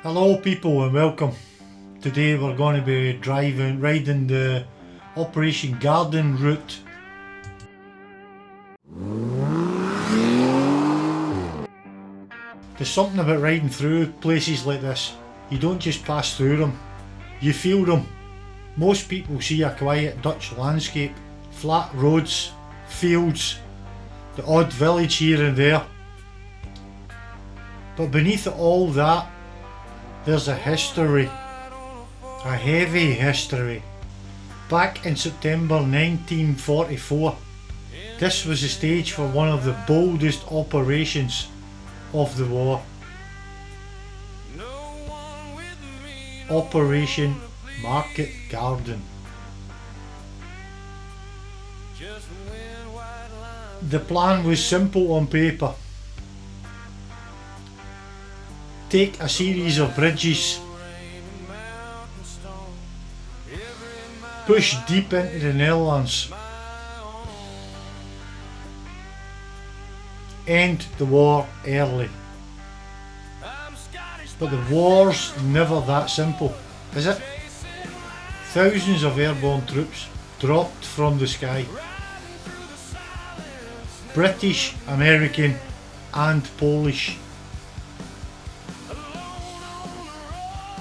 Hello people and welcome. Today we're going to be riding the Operation Garden route. There's something about riding through places like this. You don't just pass through them, you feel them. Most people see a quiet Dutch landscape, flat roads, fields, the odd village here and there. But beneath all that, there's a history, a heavy history. Back in September 1944, this was the stage for one of the boldest operations of the war. Operation Market Garden. The plan was simple on paper. Take a series of bridges, push deep into the Netherlands, end the war early. But the war's never that simple, is it? Thousands of airborne troops dropped from the sky. British, American and Polish.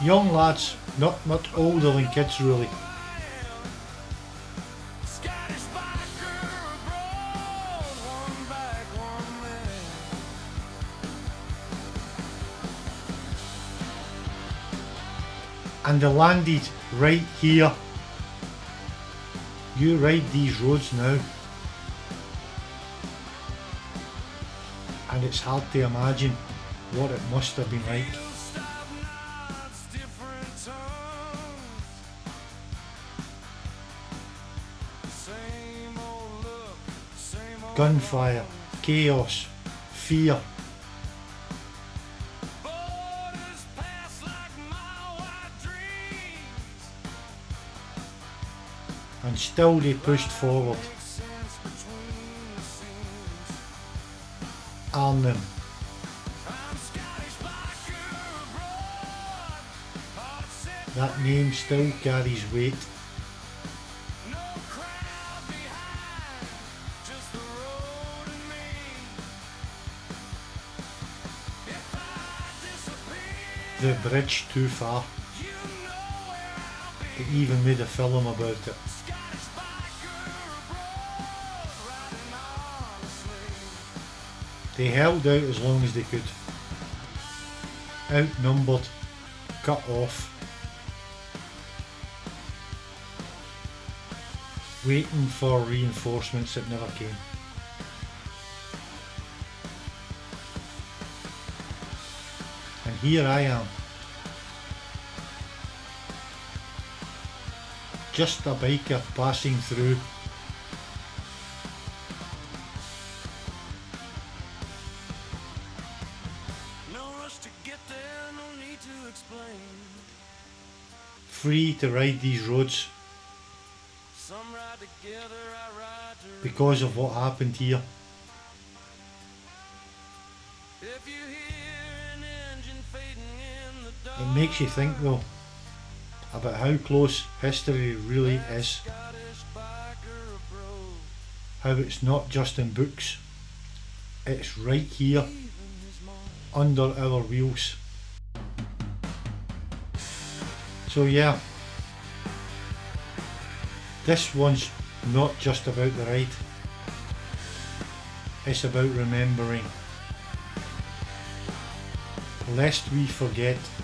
Young lads, not much older than kids really. And they landed right here. You ride these roads now, and it's hard to imagine what it must have been like. Gunfire, chaos, fear. And still they pushed forward. Arnhem. That name still carries weight. The bridge too far. They even made a film about it. They held out as long as they could. Outnumbered, cut off, waiting for reinforcements that never came. And here I am, just a biker passing through. Free to ride these roads because of what happened here. It makes you think though about how close history really is. How it's not just in books, it's right here under our wheels. So yeah, this one's not just about the ride, it's about remembering, lest we forget